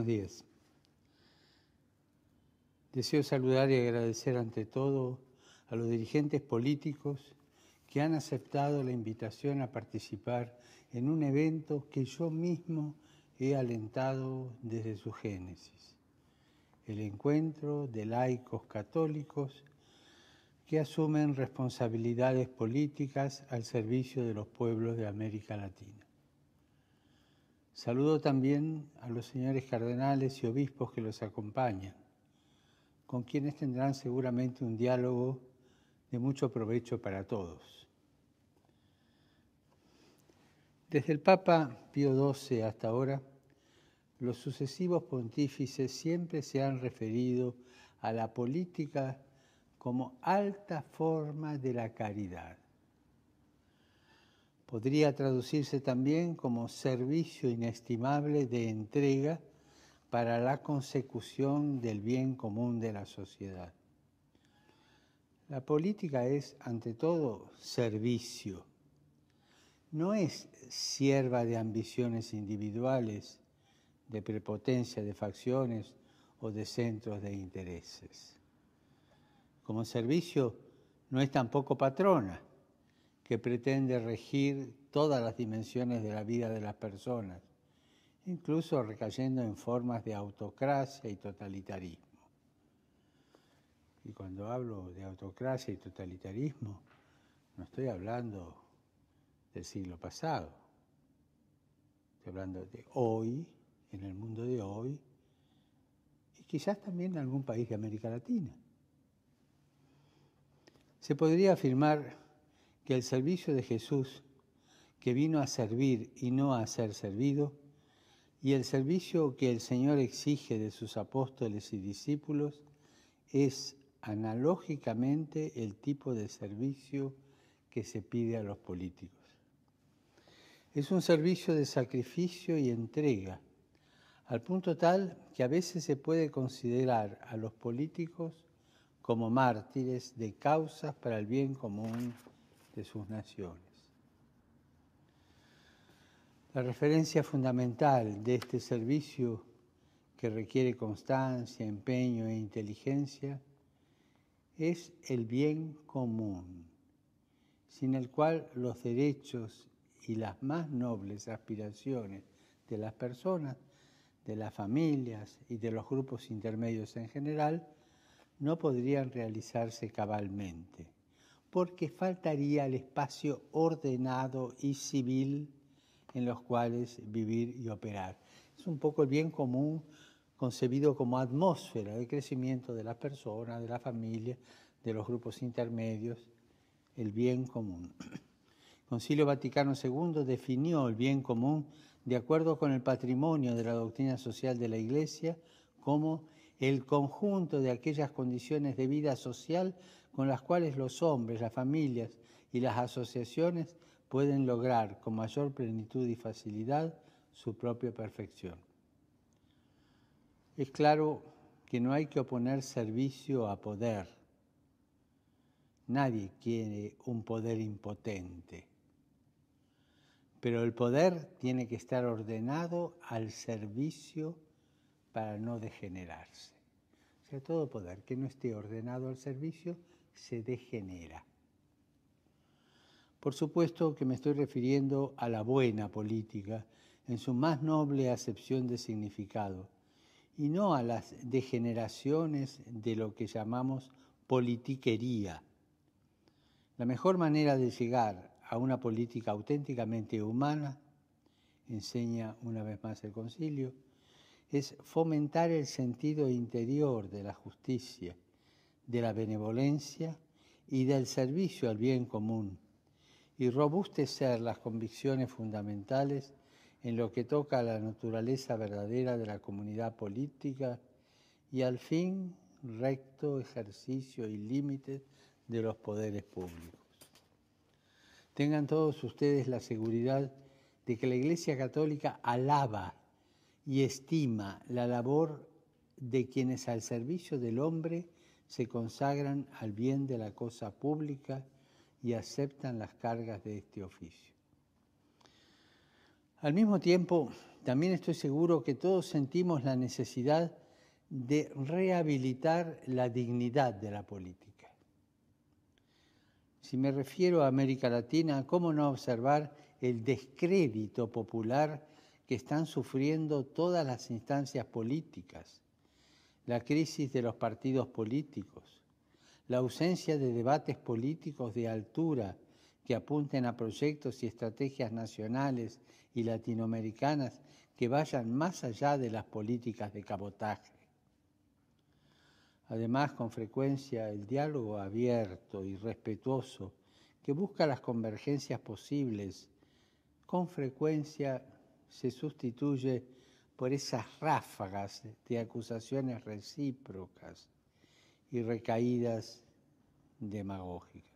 Buenos días. Deseo saludar y agradecer ante todo a los dirigentes políticos que han aceptado la invitación a participar en un evento que yo mismo he alentado desde su génesis, el encuentro de laicos católicos que asumen responsabilidades políticas al servicio de los pueblos de América Latina. Saludo también a los señores cardenales y obispos que los acompañan, con quienes tendrán seguramente un diálogo de mucho provecho para todos. Desde el Papa Pío XII hasta ahora, los sucesivos pontífices siempre se han referido a la política como alta forma de la caridad. Podría traducirse también como servicio inestimable de entrega para la consecución del bien común de la sociedad. La política es, ante todo, servicio. No es sierva de ambiciones individuales, de prepotencia de facciones o de centros de intereses. Como servicio, no es tampoco patrona, que pretende regir todas las dimensiones de la vida de las personas, incluso recayendo en formas de autocracia y totalitarismo. Y cuando hablo de autocracia y totalitarismo, no estoy hablando del siglo pasado, estoy hablando de hoy, en el mundo de hoy, y quizás también en algún país de América Latina. Se podría afirmar que el servicio de Jesús, que vino a servir y no a ser servido, y el servicio que el Señor exige de sus apóstoles y discípulos es analógicamente el tipo de servicio que se pide a los políticos. Es un servicio de sacrificio y entrega, al punto tal que a veces se puede considerar a los políticos como mártires de causas para el bien común de sus naciones. La referencia fundamental de este servicio, que requiere constancia, empeño e inteligencia, es el bien común, sin el cual los derechos y las más nobles aspiraciones de las personas, de las familias y de los grupos intermedios en general, no podrían realizarse cabalmente, porque faltaría el espacio ordenado y civil en los cuales vivir y operar. Es un poco el bien común concebido como atmósfera de crecimiento de las personas, de la familia, de los grupos intermedios, el bien común. El Concilio Vaticano II definió el bien común de acuerdo con el patrimonio de la doctrina social de la Iglesia como el conjunto de aquellas condiciones de vida social con las cuales los hombres, las familias y las asociaciones pueden lograr con mayor plenitud y facilidad su propia perfección. Es claro que no hay que oponer servicio a poder. Nadie quiere un poder impotente. Pero el poder tiene que estar ordenado al servicio para no degenerarse. O sea, todo poder que no esté ordenado al servicio se degenera. Por supuesto que me estoy refiriendo a la buena política en su más noble acepción de significado y no a las degeneraciones de lo que llamamos politiquería. La mejor manera de llegar a una política auténticamente humana, enseña una vez más el Concilio, es fomentar el sentido interior de la justicia, de la benevolencia y del servicio al bien común, y robustecer las convicciones fundamentales en lo que toca a la naturaleza verdadera de la comunidad política y al fin recto ejercicio y límites de los poderes públicos. Tengan todos ustedes la seguridad de que la Iglesia Católica alaba y estima la labor de quienes al servicio del hombre se consagran al bien de la cosa pública y aceptan las cargas de este oficio. Al mismo tiempo, también estoy seguro que todos sentimos la necesidad de rehabilitar la dignidad de la política. Si me refiero a América Latina, ¿cómo no observar el descrédito popular que están sufriendo todas las instancias políticas, la crisis de los partidos políticos, la ausencia de debates políticos de altura que apunten a proyectos y estrategias nacionales y latinoamericanas que vayan más allá de las políticas de cabotaje? Además, con frecuencia, el diálogo abierto y respetuoso que busca las convergencias posibles, con frecuencia se sustituye por esas ráfagas de acusaciones recíprocas y recaídas demagógicas.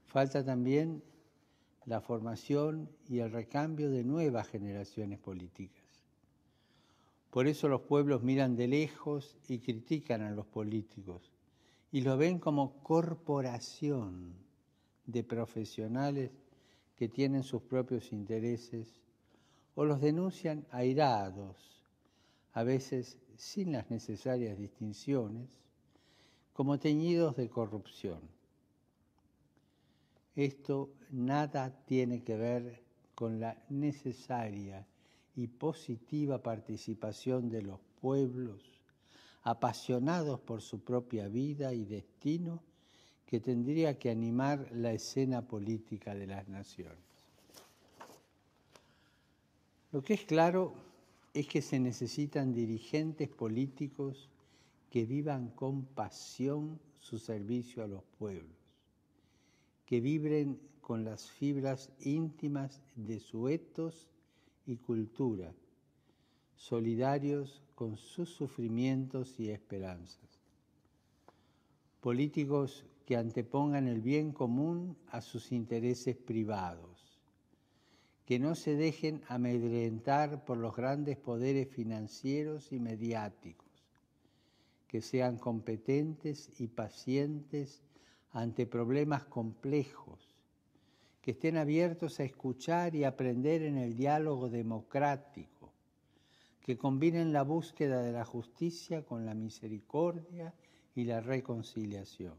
Falta también la formación y el recambio de nuevas generaciones políticas. Por eso los pueblos miran de lejos y critican a los políticos y los ven como corporación de profesionales que tienen sus propios intereses o los denuncian airados, a veces sin las necesarias distinciones, como teñidos de corrupción. Esto nada tiene que ver con la necesaria y positiva participación de los pueblos, apasionados por su propia vida y destino, que tendría que animar la escena política de las naciones. Lo que es claro es que se necesitan dirigentes políticos que vivan con pasión su servicio a los pueblos, que vibren con las fibras íntimas de su ethos y cultura, solidarios con sus sufrimientos y esperanzas. Políticos que antepongan el bien común a sus intereses privados, que no se dejen amedrentar por los grandes poderes financieros y mediáticos, que sean competentes y pacientes ante problemas complejos, que estén abiertos a escuchar y aprender en el diálogo democrático, que combinen la búsqueda de la justicia con la misericordia y la reconciliación.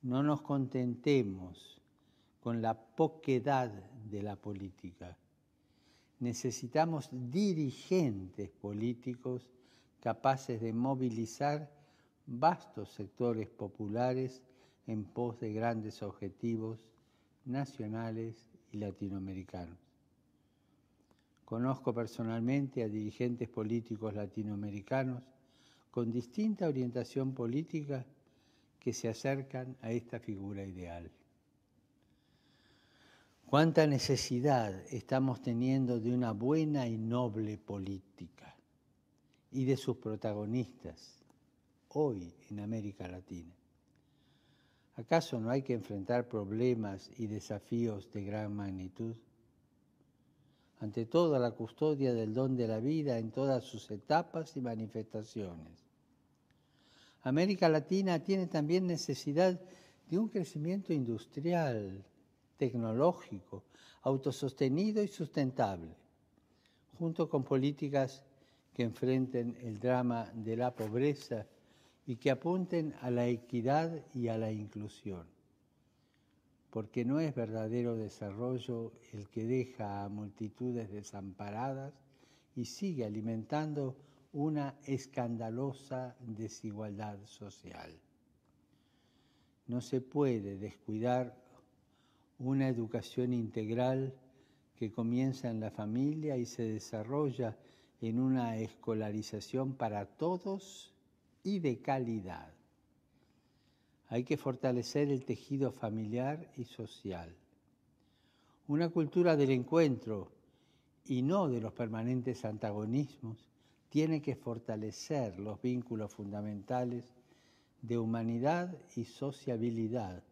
No nos contentemos con la poquedad de la política. Necesitamos dirigentes políticos capaces de movilizar vastos sectores populares en pos de grandes objetivos nacionales y latinoamericanos. Conozco personalmente a dirigentes políticos latinoamericanos con distinta orientación política que se acercan a esta figura ideal. ¿Cuánta necesidad estamos teniendo de una buena y noble política y de sus protagonistas hoy en América Latina? ¿Acaso no hay que enfrentar problemas y desafíos de gran magnitud? Ante todo, la custodia del don de la vida en todas sus etapas y manifestaciones. América Latina tiene también necesidad de un crecimiento industrial, tecnológico, autosostenido y sustentable, junto con políticas que enfrenten el drama de la pobreza y que apunten a la equidad y a la inclusión, porque no es verdadero desarrollo el que deja a multitudes desamparadas y sigue alimentando una escandalosa desigualdad social. No se puede descuidar una educación integral que comienza en la familia y se desarrolla en una escolarización para todos y de calidad. Hay que fortalecer el tejido familiar y social. Una cultura del encuentro y no de los permanentes antagonismos tiene que fortalecer los vínculos fundamentales de humanidad y sociabilidad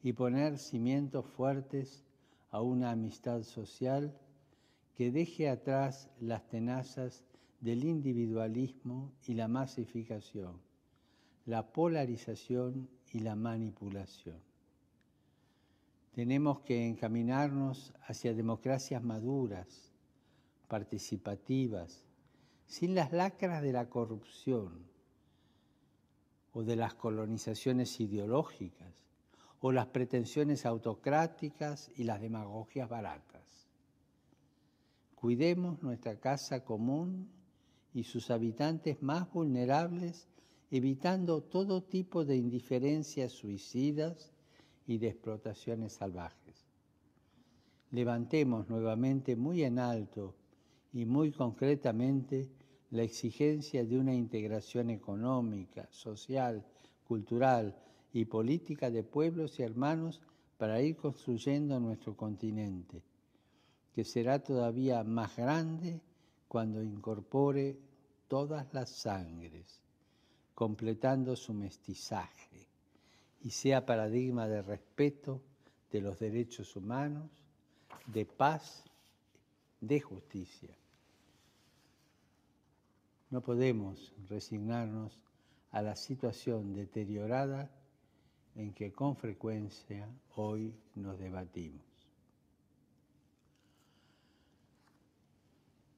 y poner cimientos fuertes a una amistad social que deje atrás las tenazas del individualismo y la masificación, la polarización y la manipulación. Tenemos que encaminarnos hacia democracias maduras, participativas, sin las lacras de la corrupción o de las colonizaciones ideológicas o las pretensiones autocráticas y las demagogias baratas. Cuidemos nuestra casa común y sus habitantes más vulnerables, evitando todo tipo de indiferencias suicidas y de explotaciones salvajes. Levantemos nuevamente muy en alto y muy concretamente la exigencia de una integración económica, social, cultural y política de pueblos y hermanos para ir construyendo nuestro continente, que será todavía más grande cuando incorpore todas las sangres, completando su mestizaje, y sea paradigma de respeto de los derechos humanos, de paz, de justicia. No podemos resignarnos a la situación deteriorada en que con frecuencia hoy nos debatimos.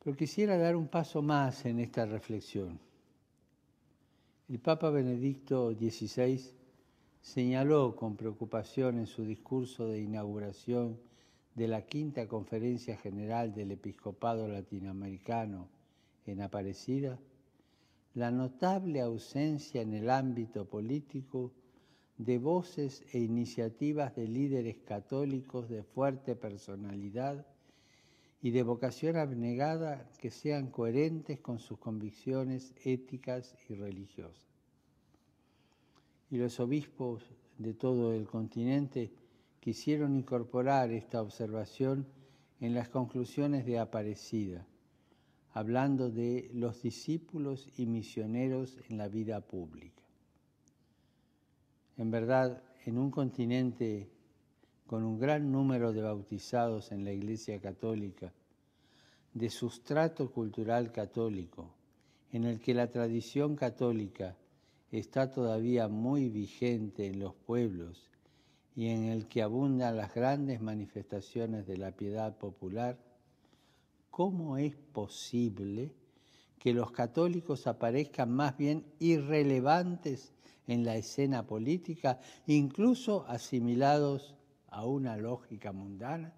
Pero quisiera dar un paso más en esta reflexión. El Papa Benedicto XVI señaló con preocupación en su discurso de inauguración de la Quinta Conferencia General del Episcopado Latinoamericano en Aparecida la notable ausencia en el ámbito político de voces e iniciativas de líderes católicos de fuerte personalidad y de vocación abnegada que sean coherentes con sus convicciones éticas y religiosas. Y los obispos de todo el continente quisieron incorporar esta observación en las conclusiones de Aparecida, hablando de los discípulos y misioneros en la vida pública. En verdad, en un continente con un gran número de bautizados en la Iglesia Católica, de sustrato cultural católico, en el que la tradición católica está todavía muy vigente en los pueblos y en el que abundan las grandes manifestaciones de la piedad popular, ¿cómo es posible que los católicos aparezcan más bien irrelevantes en la escena política, incluso asimilados a una lógica mundana?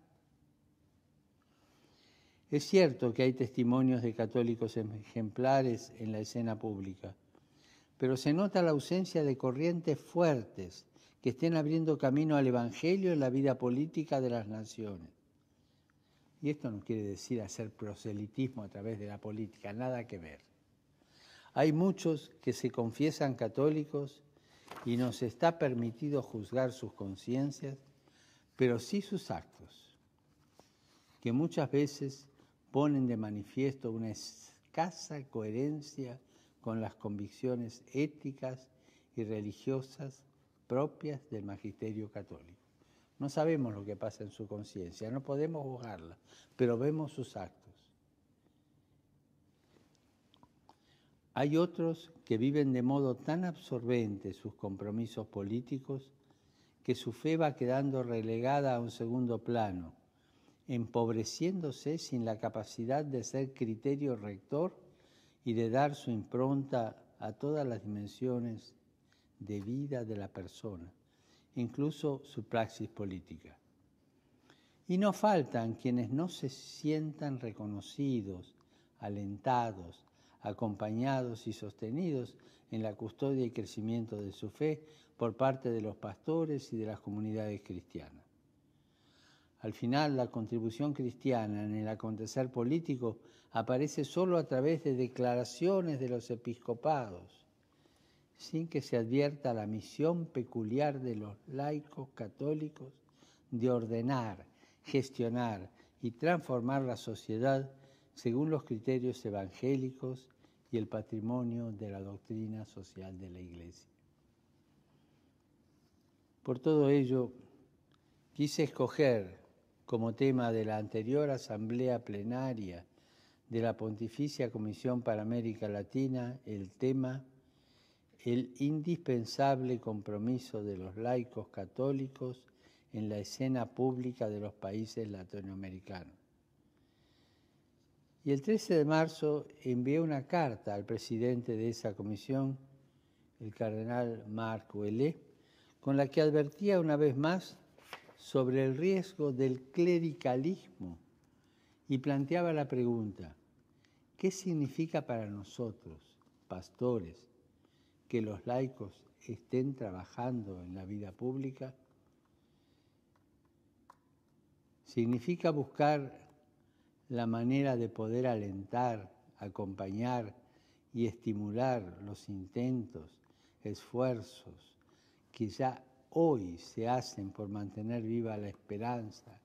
Es cierto que hay testimonios de católicos ejemplares en la escena pública, pero se nota la ausencia de corrientes fuertes que estén abriendo camino al Evangelio en la vida política de las naciones. Y esto no quiere decir hacer proselitismo a través de la política, nada que ver. Hay muchos que se confiesan católicos y nos está permitido juzgar sus conciencias, pero sí sus actos, que muchas veces ponen de manifiesto una escasa coherencia con las convicciones éticas y religiosas propias del magisterio católico. No sabemos lo que pasa en su conciencia, no podemos juzgarla, pero vemos sus actos. Hay otros que viven de modo tan absorbente sus compromisos políticos que su fe va quedando relegada a un segundo plano, empobreciéndose sin la capacidad de ser criterio rector y de dar su impronta a todas las dimensiones de vida de la persona, incluso su praxis política. Y no faltan quienes no se sientan reconocidos, alentados, acompañados y sostenidos en la custodia y crecimiento de su fe por parte de los pastores y de las comunidades cristianas. Al final, la contribución cristiana en el acontecer político aparece solo a través de declaraciones de los episcopados, sin que se advierta la misión peculiar de los laicos católicos de ordenar, gestionar y transformar la sociedad según los criterios evangélicos y el patrimonio de la doctrina social de la Iglesia. Por todo ello, quise escoger como tema de la anterior asamblea plenaria de la Pontificia Comisión para América Latina el tema el indispensable compromiso de los laicos católicos en la escena pública de los países latinoamericanos. Y el 13 de marzo envié una carta al presidente de esa comisión, el cardenal Marc Ouellet, con la que advertía una vez más sobre el riesgo del clericalismo y planteaba la pregunta: ¿qué significa para nosotros, pastores, que los laicos estén trabajando en la vida pública? ¿Significa buscar la manera de poder alentar, acompañar y estimular los intentos, esfuerzos que ya hoy se hacen por mantener viva la esperanza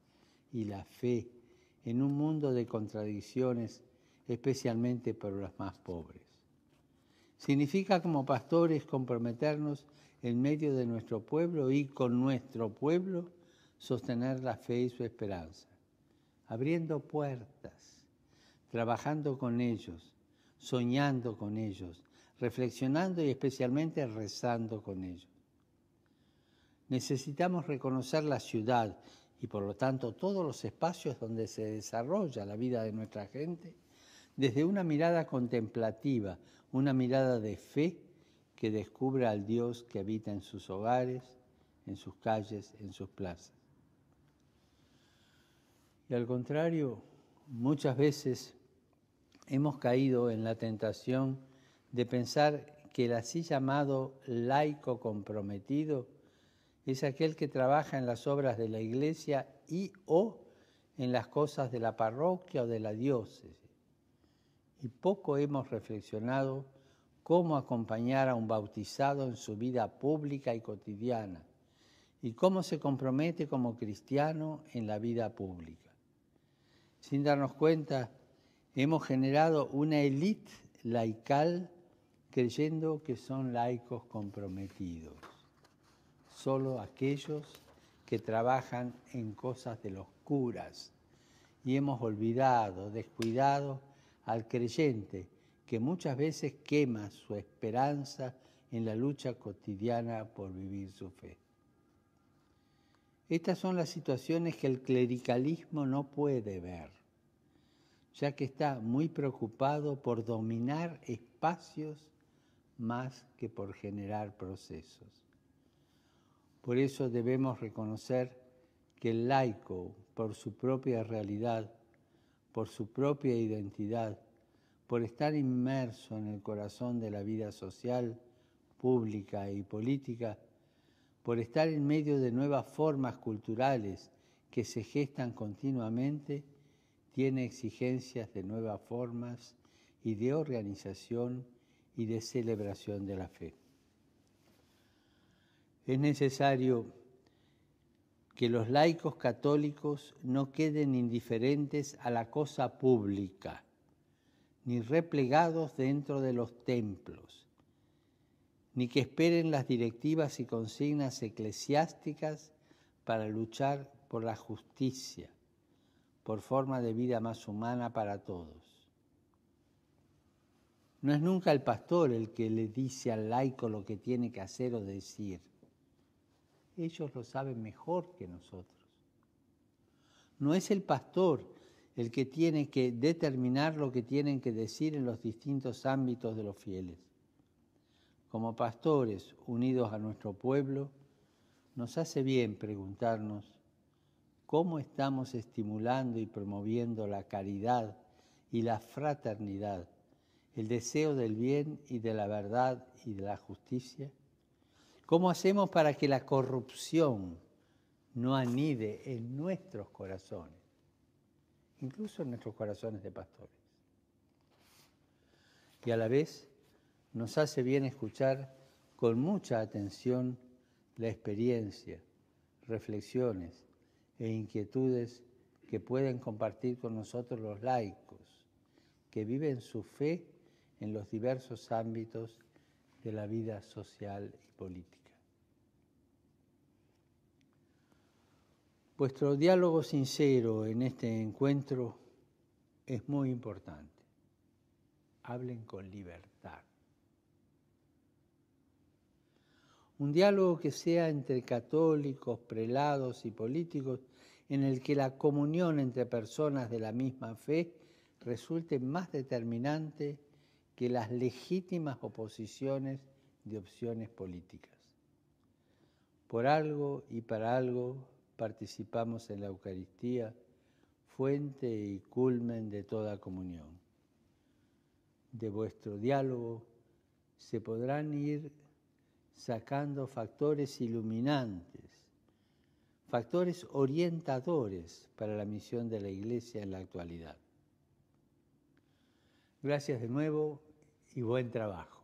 y la fe en un mundo de contradicciones, especialmente para los más pobres? Significa como pastores comprometernos en medio de nuestro pueblo y con nuestro pueblo sostener la fe y su esperanza, abriendo puertas, trabajando con ellos, soñando con ellos, reflexionando y especialmente rezando con ellos. Necesitamos reconocer la ciudad y por lo tanto todos los espacios donde se desarrolla la vida de nuestra gente desde una mirada contemplativa, una mirada de fe que descubra al Dios que habita en sus hogares, en sus calles, en sus plazas. Y al contrario, muchas veces hemos caído en la tentación de pensar que el así llamado laico comprometido es aquel que trabaja en las obras de la Iglesia y o en las cosas de la parroquia o de la diócesis. Y poco hemos reflexionado cómo acompañar a un bautizado en su vida pública y cotidiana y cómo se compromete como cristiano en la vida pública. Sin darnos cuenta, hemos generado una élite laical creyendo que son laicos comprometidos. Solo aquellos que trabajan en cosas de los curas. Y hemos olvidado, descuidado al creyente que muchas veces quema su esperanza en la lucha cotidiana por vivir su fe. Estas son las situaciones que el clericalismo no puede ver, ya que está muy preocupado por dominar espacios más que por generar procesos. Por eso debemos reconocer que el laico, por su propia realidad, por su propia identidad, por estar inmerso en el corazón de la vida social, pública y política, por estar en medio de nuevas formas culturales que se gestan continuamente, tiene exigencias de nuevas formas y de organización y de celebración de la fe. Es necesario que los laicos católicos no queden indiferentes a la cosa pública, ni replegados dentro de los templos, ni que esperen las directivas y consignas eclesiásticas para luchar por la justicia, por forma de vida más humana para todos. No es nunca el pastor el que le dice al laico lo que tiene que hacer o decir. Ellos lo saben mejor que nosotros. No es el pastor el que tiene que determinar lo que tienen que decir en los distintos ámbitos de los fieles. Como pastores unidos a nuestro pueblo, nos hace bien preguntarnos cómo estamos estimulando y promoviendo la caridad y la fraternidad, el deseo del bien y de la verdad y de la justicia. ¿Cómo hacemos para que la corrupción no anide en nuestros corazones, incluso en nuestros corazones de pastores? Y a la vez nos hace bien escuchar con mucha atención la experiencia, reflexiones e inquietudes que pueden compartir con nosotros los laicos, que viven su fe en los diversos ámbitos de la vida social y política. Vuestro diálogo sincero en este encuentro es muy importante. Hablen con libertad. Un diálogo que sea entre católicos, prelados y políticos, en el que la comunión entre personas de la misma fe resulte más determinante que las legítimas oposiciones de opciones políticas. Por algo y para algo participamos en la Eucaristía, fuente y culmen de toda comunión. De vuestro diálogo se podrán ir sacando factores iluminantes, factores orientadores para la misión de la Iglesia en la actualidad. Gracias de nuevo y buen trabajo.